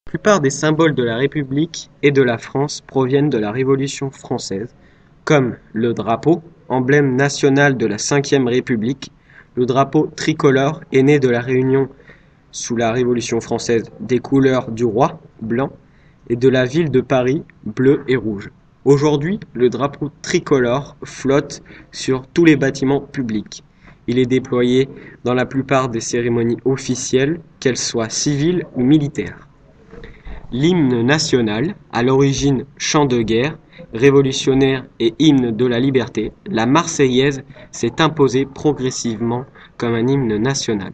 La plupart des symboles de la République et de la France proviennent de la Révolution française, comme le drapeau, emblème national de la Ve République. Le drapeau tricolore est né de la réunion sous la Révolution française des couleurs du roi, blanc, et de la ville de Paris, bleu et rouge. Aujourd'hui, le drapeau tricolore flotte sur tous les bâtiments publics. Il est déployé dans la plupart des cérémonies officielles, qu'elles soient civiles ou militaires. L'hymne national, à l'origine chant de guerre, révolutionnaire et hymne de la liberté, la Marseillaise s'est imposée progressivement comme un hymne national.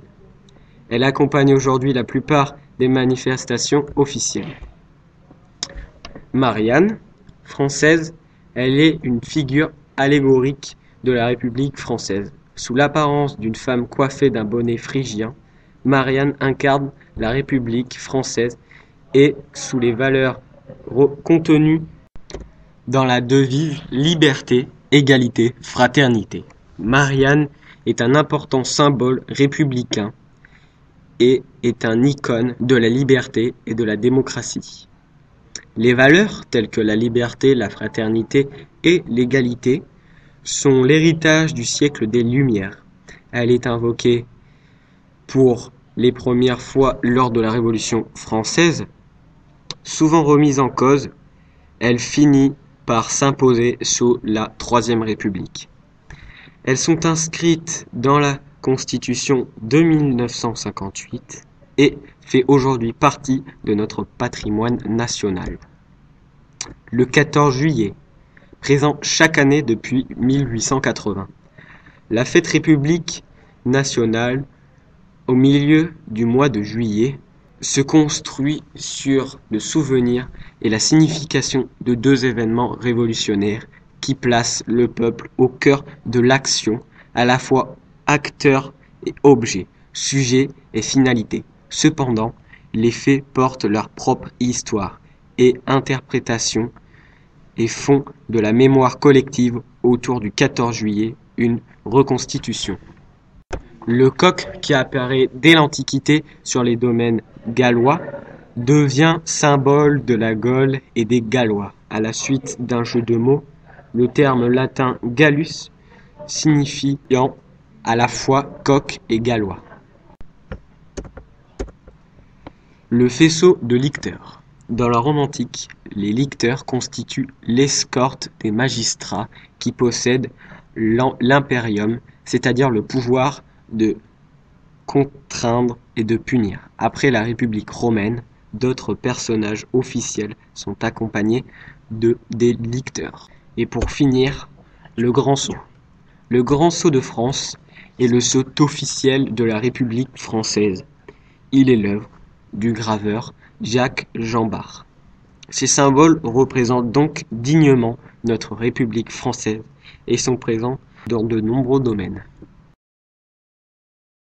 Elle accompagne aujourd'hui la plupart des manifestations officielles. Marianne, française, elle est une figure allégorique de la République française. Sous l'apparence d'une femme coiffée d'un bonnet phrygien, Marianne incarne la République française et sous les valeurs contenues dans la devise liberté, égalité, fraternité. Marianne est un important symbole républicain et est un icône de la liberté et de la démocratie. Les valeurs telles que la liberté, la fraternité et l'égalité sont l'héritage du siècle des Lumières. Elle est invoquée pour les premières fois lors de la Révolution française. Souvent remise en cause, elle finit par s'imposer sous la Troisième République. Elles sont inscrites dans la Constitution de 1958 et fait aujourd'hui partie de notre patrimoine national. Le 14 juillet, présent chaque année depuis 1880. La fête république nationale, au milieu du mois de juillet, se construit sur le souvenir et la signification de deux événements révolutionnaires qui placent le peuple au cœur de l'action, à la fois acteur et objet, sujet et finalité. Cependant, les faits portent leur propre histoire et interprétation et font de la mémoire collective autour du 14 juillet une reconstitution. Le coq, qui apparaît dès l'Antiquité sur les domaines gallois, devient symbole de la Gaule et des Gallois. À la suite d'un jeu de mots, le terme latin gallus signifiant à la fois coq et gallois. Le faisceau de licteurs. Dans la Rome antique, les licteurs constituent l'escorte des magistrats qui possèdent l'imperium, c'est-à-dire le pouvoir de contraindre et de punir. Après la République romaine, d'autres personnages officiels sont accompagnés des licteurs. Et pour finir, le grand sceau. Le grand sceau de France est le sceau officiel de la République française. Il est l'œuvre du graveur Jacques Jambard. Ces symboles représentent donc dignement notre République française et sont présents dans de nombreux domaines.